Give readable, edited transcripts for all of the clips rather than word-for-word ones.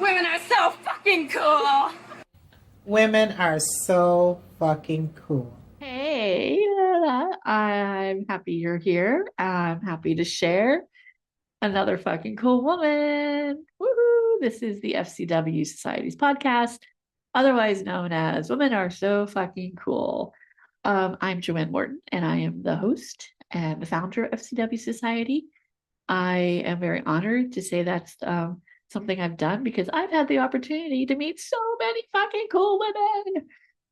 Women are so fucking cool. Women are so fucking cool. Hey, I'm happy you're here. I'm happy to share another fucking cool woman. Woohoo! This is the FCW Society's podcast, otherwise known as Women Are So Fucking Cool. I'm Joanne Morton, and I am the host and the founder of FCW Society. I am very honored to say that's something I've done because I've had the opportunity to meet so many fucking cool women.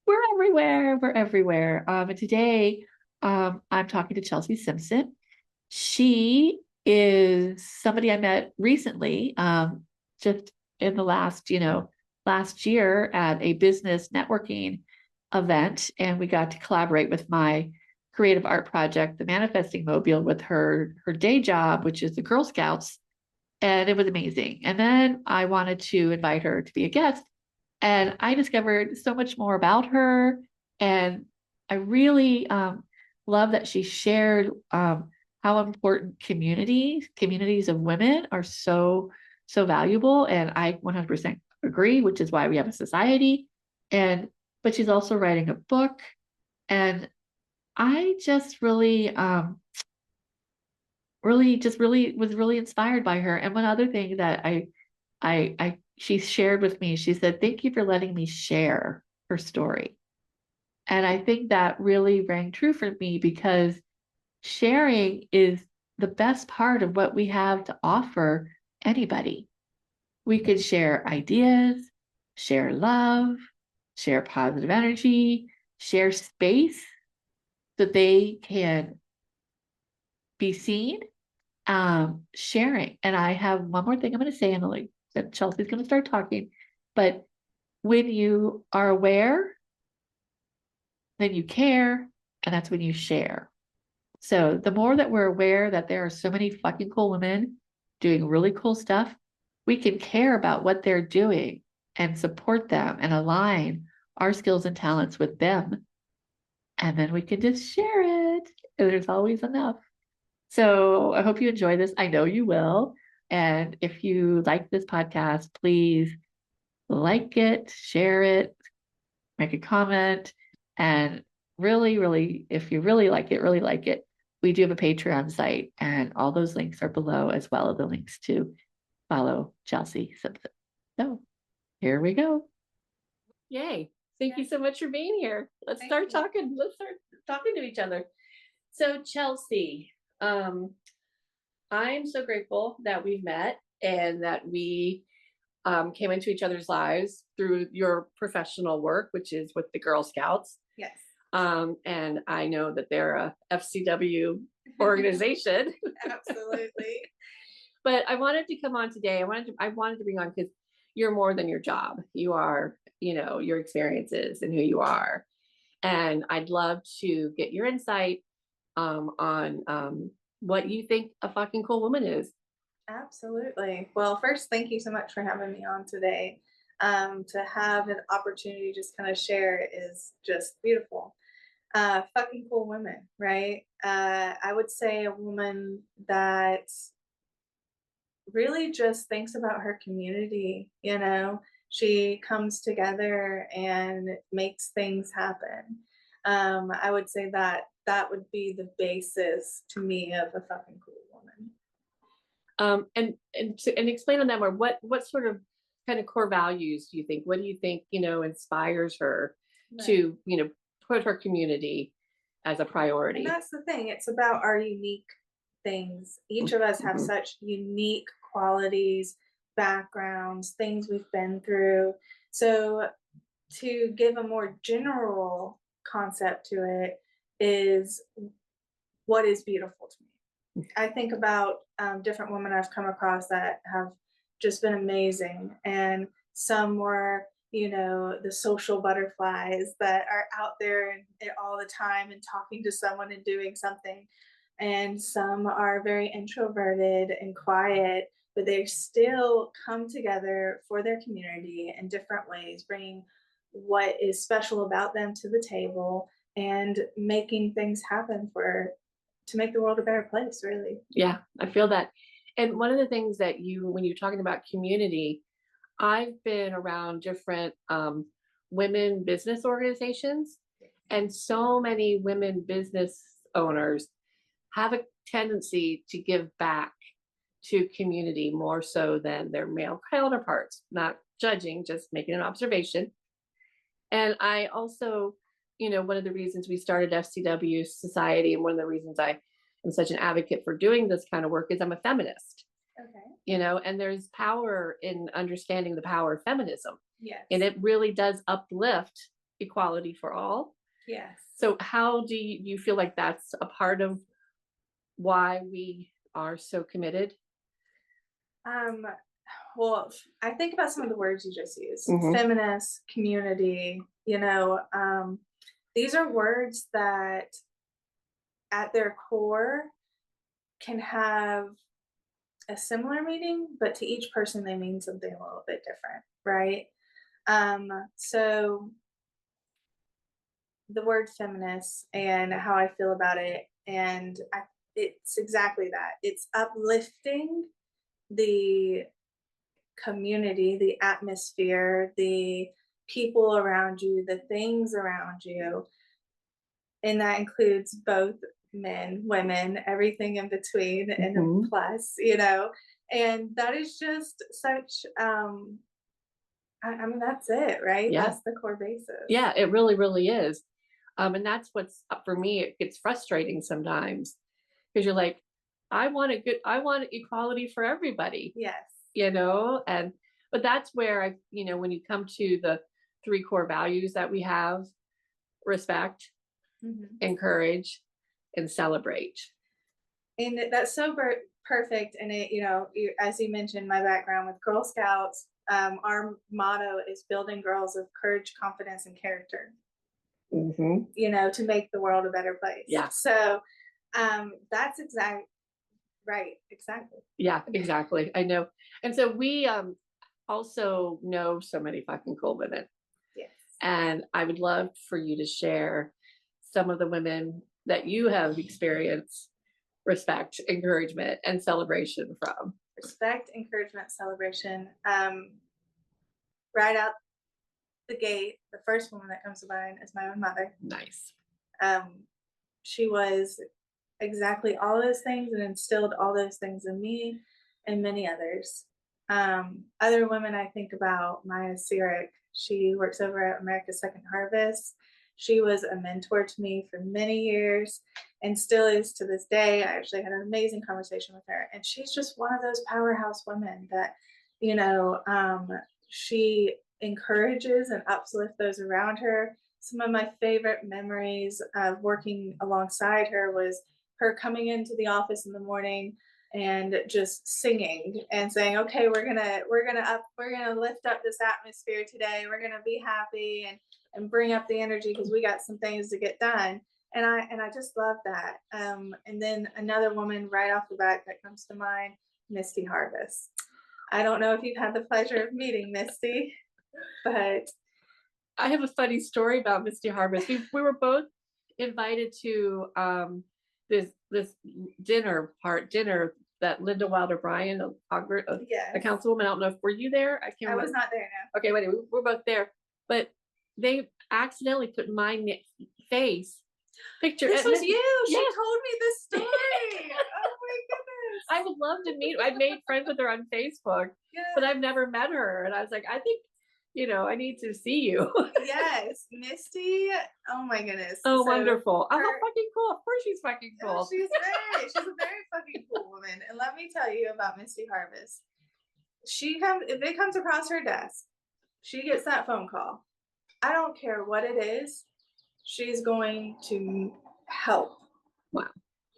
We're everywhere. We're everywhere. And today, I'm talking to Chelsea Simpson. She is somebody I met recently, just in the last year at a business networking event, and we got to collaborate with my creative art project, the Manifesting Mobile, with her day job, which is the Girl Scouts, and it was amazing. And then I wanted to invite her to be a guest, and I discovered so much more about her. And I really love that she shared how important communities of women are so valuable. And I 100% agree, which is why we have a society. And but she's also writing a book, and I just really was really inspired by her. And one other thing that she shared with me, she said, "Thank you for letting me share her story." And I think that really rang true for me because sharing is the best part of what we have to offer anybody. We could share ideas, share love, share positive energy, share space that they can be seen, sharing. And I have one more thing I'm going to say, and like that Chelsea's going to start talking. But when you are aware, then you care, and that's when you share. So the more that we're aware that there are so many fucking cool women doing really cool stuff, we can care about what they're doing and support them and align our skills and talents with them. And then we can just share it. And there's always enough. So I hope you enjoy this. I know you will. And if you like this podcast, please like it, share it, make a comment. And really, if you really like it, we do have a Patreon site, and all those links are below, as well as the links to follow Chelsea Simpson. So here we go. Yay. Thank you so much for being here. Let's start talking. Let's start talking to each other. So Chelsea, I'm so grateful that we've met and that we came into each other's lives through your professional work, which is with the Girl Scouts. Yes. And I know that they're a FCW organization. Absolutely. But I wanted to come on today. I wanted to bring on because you're more than your job. You are, your experiences and who you are. And I'd love to get your insight on what you think a fucking cool woman is. Absolutely. Well, first, thank you so much for having me on today. To have an opportunity to just kind of share is just beautiful. Fucking cool women, right? I would say a woman that really just thinks about her community, she comes together and makes things happen. I would say that that would be the basis to me of a fucking cool woman. And explain on that more. What sort of kind of core values do you think? What do you think inspires her Right. to put her community as a priority? And that's the thing. It's about our unique things. Each of us have such unique qualities, backgrounds, things we've been through. So to give a more general concept to it is what is beautiful to me. I think about different women I've come across that have just been amazing, and some were, the social butterflies that are out there and all the time and talking to someone and doing something, and some are very introverted and quiet, but they still come together for their community in different ways, bringing what is special about them to the table and making things happen to make the world a better place, really. Yeah, I feel that. And one of the things that when you're talking about community, I've been around different women business organizations, and so many women business owners have a tendency to give back to community more so than their male counterparts. Not judging, just making an observation. And I also, one of the reasons we started FCW Society, and one of the reasons I am such an advocate for doing this kind of work, is I'm a feminist. Okay. And there's power in understanding the power of feminism. Yes. And it really does uplift equality for all. Yes. So how do you feel like that's a part of why we are so committed? Well, I think about some of the words you just used. Mhm. Feminist, community, these are words that at their core can have a similar meaning, but to each person they mean something a little bit different, right? So the word feminist and how I feel about it, and it's exactly that. It's uplifting the community, the atmosphere, the people around you, the things around you. And that includes both men, women, everything in between, and Mhm. a plus, and that is just such, I mean, that's it, right? Yeah. That's the core basis. Yeah, it really, really is. And that's what's for me, it gets frustrating sometimes because you're like, I want equality for everybody, Yes. but that's where when you come to the 3 core values that we have: respect, Mhm. encourage, and celebrate. And that's so perfect. And as you mentioned, my background with Girl Scouts, our motto is building girls of courage, confidence, and character. Mm-hmm. To make the world a better place. Yeah. So, that's right. Exactly. Yeah, exactly. I know. And so we also know so many fucking cool women. Yes. And I would love for you to share some of the women that you have experienced respect, encouragement, and celebration from. Respect, encouragement, celebration. Right out the gate, the first woman that comes to mind is my own mother. Nice. She was exactly all those things and instilled all those things in me and many others. Other women I think about, Maya Sirik. She works over at America's Second Harvest. She was a mentor to me for many years and still is to this day. I actually had an amazing conversation with her, and she's just one of those powerhouse women that, she encourages and uplifts those around her. Some of my favorite memories of working alongside her was her coming into the office in the morning and just singing and saying, okay, we're gonna lift up this atmosphere today. We're gonna be happy and bring up the energy because we got some things to get done. And I just love that. And then another woman right off the bat that comes to mind, Misty Harvest. I don't know if you've had the pleasure of meeting Misty, but I have a funny story about Misty Harvest. We were both invited to this dinner that Linda Wilder Bryan, yes, a councilwoman. I don't know if were you there? I can't remember. I was not there now. Okay, wait, we're both there, but they accidentally put my face picture. This was you. Yeah. She told me this story. Oh my goodness. I would love to meet. I made friends with her on Facebook, yes. but I've never met her. And I was like, I think, I need to see you. Yes, Misty. Oh my goodness. Oh, So wonderful. Oh, how fucking cool. Of course she's fucking cool. She's a very fucking cool woman. And let me tell you about Misty Harvest. If it comes across her desk, she gets that phone call. I don't care what it is. She's going to help. Wow.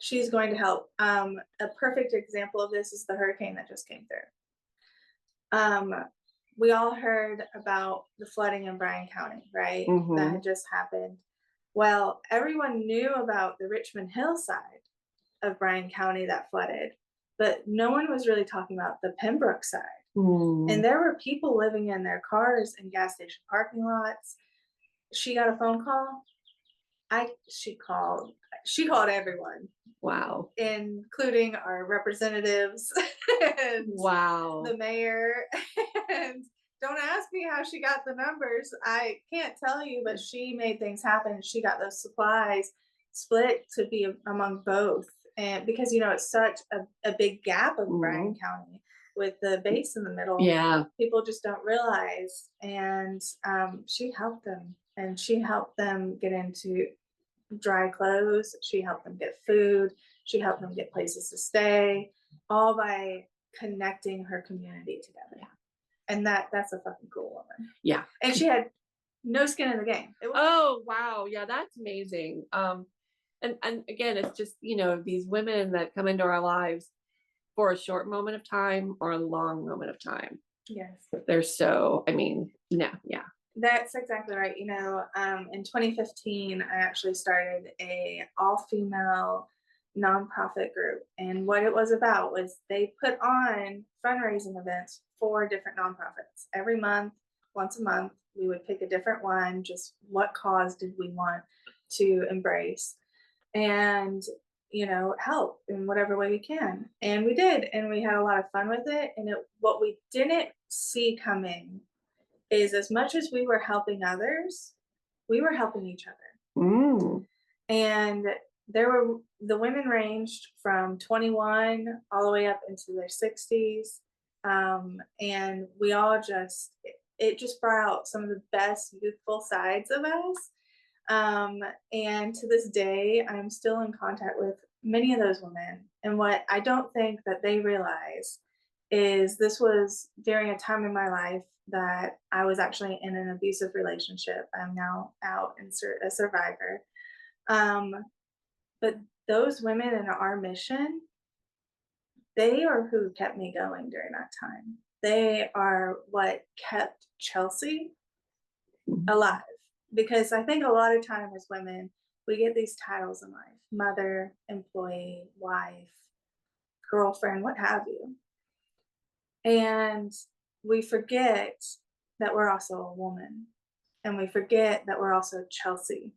She's going to help. A perfect example of this is the hurricane that just came through. We all heard about the flooding in Bryan County, right? Mhm. That had just happened. Well, everyone knew about the Richmond Hill side of Bryan County that flooded, but no one was really talking about the Pembroke side. And there were people living in their cars in gas station parking lots. She got a phone call. She called everyone. Wow. Including our representatives and wow. the mayor and don't ask me how she got the numbers. I can't tell you, but she made things happen. She got those supplies split to be among both. And because, it's such a big gap of Bryan County with the base in the middle. Yeah. People just don't realize. And she helped them. And she helped them get into dry clothes. She helped them get food. She helped them get places to stay, all by connecting her community together. Yeah. And that's a fucking cool woman. Yeah. And she had no skin in the game. Oh, wow. Yeah, that's amazing. And again, it's just, these women that come into our lives for a short moment of time or a long moment of time. Yes. They're so, no, yeah. That's exactly right. In 2015, I actually started a all-female nonprofit group. And what it was about was they put on fundraising events for different nonprofits. Every month, once a month, we would pick a different one. Just what cause did we want to embrace? And help in whatever way we can. And we did, and we had a lot of fun with it. And what we didn't see coming is, as much as we were helping others, we were helping each other. And the women ranged from 21 all the way up into their 60s. And we all it just brought out some of the best youthful sides of us. And to this day, I'm still in contact with many of those women. And what I don't think that they realize is this was during a time in my life that I was actually in an abusive relationship. I'm now out and a survivor. But those women in our mission, they are who kept me going during that time. They are what kept Chelsea alive. Because I think a lot of time as women, we get these titles in life: mother, employee, wife, girlfriend, what have you. And we forget that we're also a woman. And we forget that we're also Chelsea,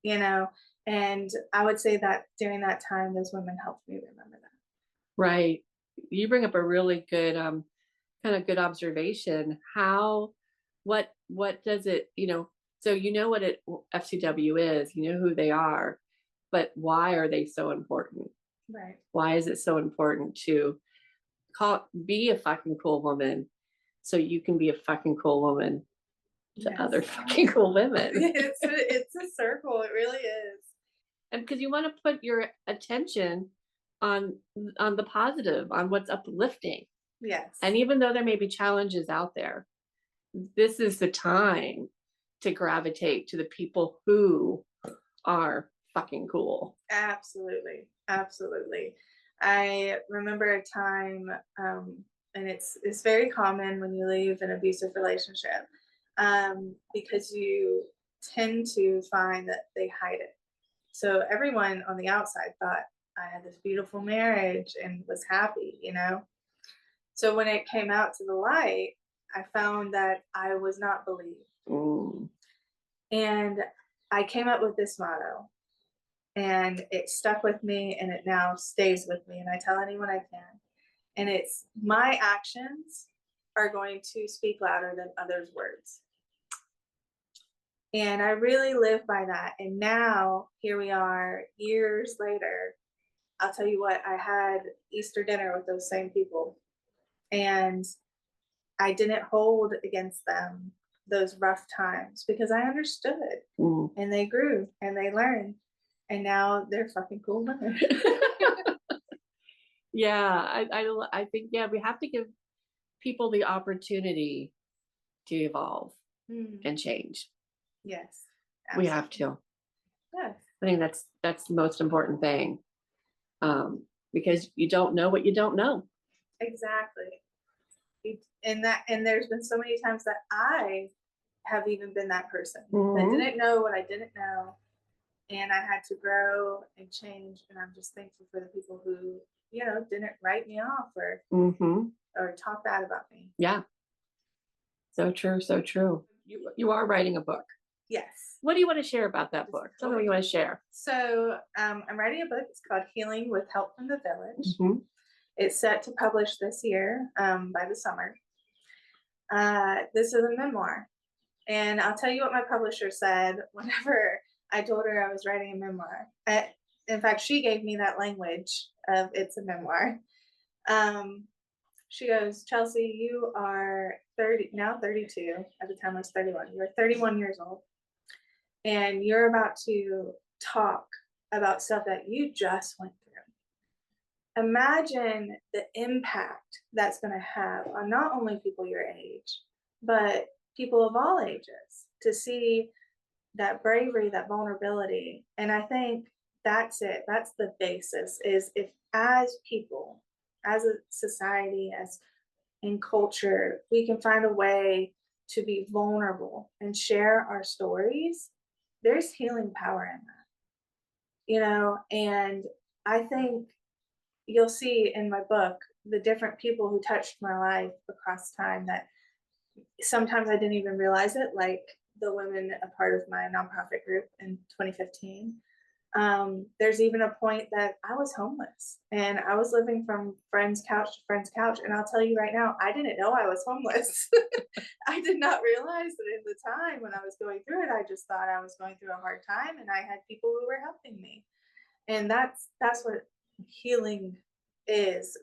And I would say that during that time, those women helped me remember that. Right. You bring up a really good, kind of good observation. What does it, so what FCW is, who they are, but why are they so important? Right. Why is it so important to be a fucking cool woman so you can be a fucking cool woman to other fucking cool women? It's a circle. It really is. And because you want to put your attention on the positive, on what's uplifting. Yes. And even though there may be challenges out there, this is the time to gravitate to the people who are fucking cool. Absolutely. Absolutely. I remember a time, and it's very common when you leave an abusive relationship, because you tend to find that they hide it. So everyone on the outside thought I had this beautiful marriage and was happy, So when it came out to the light, I found that I was not believed. And I came up with this motto, and it stuck with me, and it now stays with me. And I tell anyone I can. And it's, my actions are going to speak louder than others' words. And I really live by that. And now here we are years later. I'll tell you what, I had Easter dinner with those same people, and I didn't hold against them those rough times because I understood, and they grew and they learned, and now they're fucking cool women. Yeah, I think, we have to give people the opportunity to evolve and change. Yes. Absolutely. We have to. Yes. I think that's the most important thing. Because you don't know what you don't know. Exactly. And there's been so many times that I have even been that person that didn't know what I didn't know, and I had to grow and change. And I'm just thankful for the people who, didn't write me off or talk bad about me. Yeah. So true. So true. You are writing a book. Yes. What do you want to share about that book? Something you want to share. So I'm writing a book. It's called Healing with Help from the Village. It's set to publish this year, by the summer. this is a memoir. And I'll tell you what my publisher said whenever I told her I was writing a memoir. In fact, she gave me that language of it's a memoir. She goes, Chelsea, you are 30, now 32. At the time I was 31. You're 31 years old. And you're about to talk about stuff that you just went through. Imagine the impact that's going to have on not only people your age, but people of all ages to see that bravery, that vulnerability. And I think that's it. That's the basis, is if as people, as a society, as in culture, we can find a way to be vulnerable and share our stories, there's healing power in that, and I think you'll see in my book the different people who touched my life across time that sometimes I didn't even realize it, like the women a part of my nonprofit group in 2015. There's even a point that I was homeless and I was living from friend's couch to friend's couch. And I'll tell you right now, I didn't know I was homeless. I did not realize that at the time when I was going through it. I just thought I was going through a hard time and I had people who were helping me. And that's what healing is.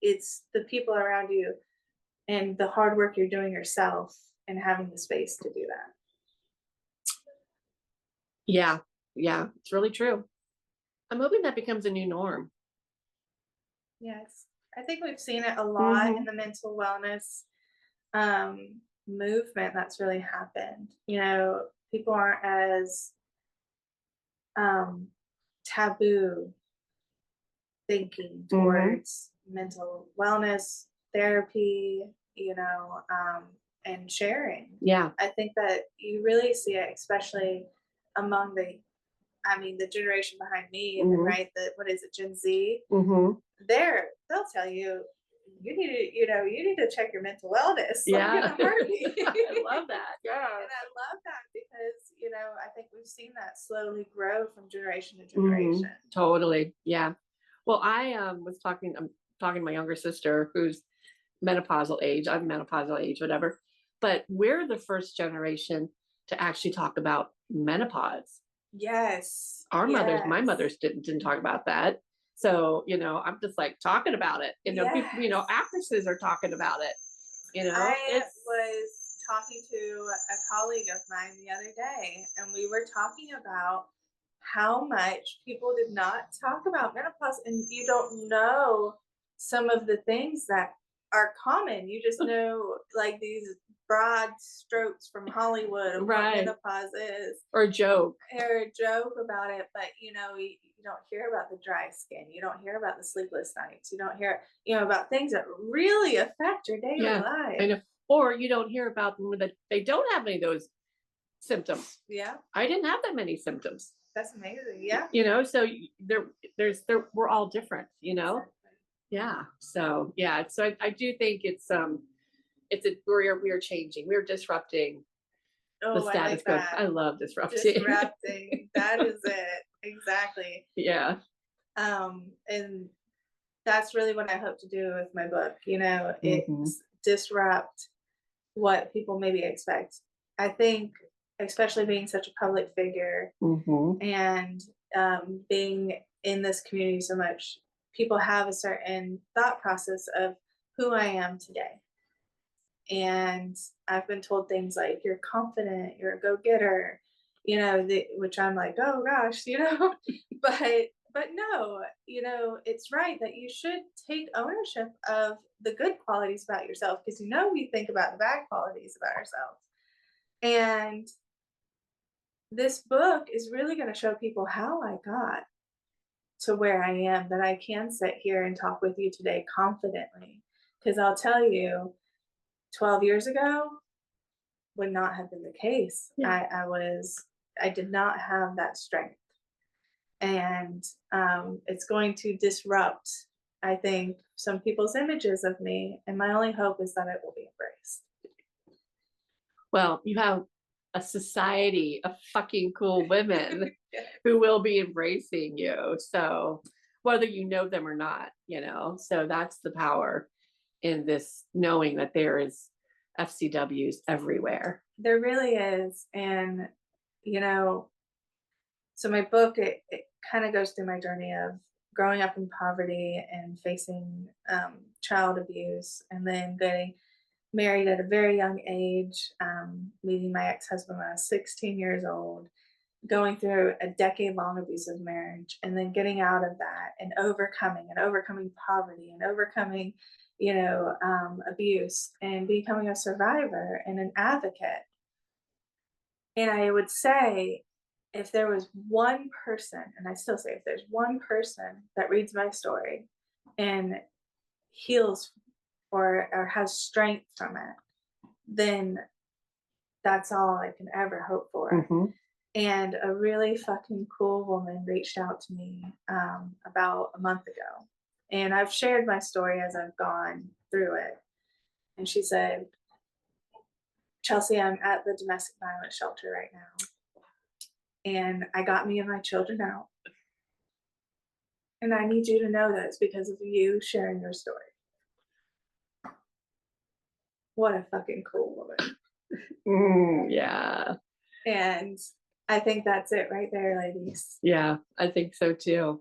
It's the people around you and the hard work you're doing yourself and having the space to do that. Yeah, it's really true. I'm hoping that becomes a new norm. Yes, I think we've seen it a lot in the mental wellness movement that's really happened. People aren't as taboo thinking towards mental wellness, therapy, and sharing. Yeah. I think that you really see it, especially among the generation behind me, and right, what is it, Gen Z? They'll tell you, you need to check your mental wellness. Yeah. Like in a heartbeat. I love that. Yeah. And I love that because, I think we've seen that slowly grow from generation to generation. Totally. Yeah. Well, I'm talking to my younger sister who's menopausal age. I'm menopausal age, whatever. But we're the first generation to actually talk about menopause. Yes. Our mothers, my mothers didn't talk about that. So, I'm just like talking about it. People, actresses are talking about it. I was talking to a colleague of mine the other day, and we were talking about how much people did not talk about menopause, and you don't know some of the things that are common. You just know like these broad strokes from Hollywood of what menopause is, or a joke about it. But you don't hear about the dry skin. You don't hear about the sleepless nights. You don't hear about things that really affect your daily life. I know. Or you don't hear about them that they don't have any of those symptoms. Yeah, I didn't have that many symptoms. that's amazing. Yeah, so we're all different. Yeah. So yeah. So I do think we're changing. We're disrupting the status quo. I love disrupting. Disrupting. That is it. Exactly. Yeah. And that's really what I hope to do with my book. It's disrupt what people maybe expect. I think, especially being such a public figure and being in this community so much, people have a certain thought process of who I am today. And I've been told things like, you're confident, you're a go-getter, which I'm like, oh gosh, but no, it's right that you should take ownership of the good qualities about yourself, because we think about the bad qualities about ourselves. And this book is really going to show people how I got to where I am, that I can sit here and talk with you today confidently. Because I'll tell you, 12 years ago would not have been the case. Yeah. I did not have that strength. And it's going to disrupt, I think, some people's images of me. And my only hope is that it will be embraced. Well, you have a society of fucking cool women who will be embracing you. So whether you know them or not, so that's the power in this, knowing that there is FCWs everywhere. There really is. And, you know, so my book, it kind of goes through my journey of growing up in poverty and facing child abuse, and then getting married at a very young age, meeting my ex-husband when I was 16 years old, going through a decade-long abusive marriage, and then getting out of that and overcoming poverty and overcoming, you know, abuse, and becoming a survivor and an advocate. And I would say, if there was one person, and I still say, if there's one person that reads my story and heals or has strength from it, then that's all I can ever hope for. And a really fucking cool woman reached out to me about a month ago. And I've shared my story as I've gone through it. And she said, Chelsea, I'm at the domestic violence shelter right now. And I got me and my children out. And I need you to know that it's because of you sharing your story. What a fucking cool woman. Yeah. And I think that's it right there, ladies. Yeah, I think so too.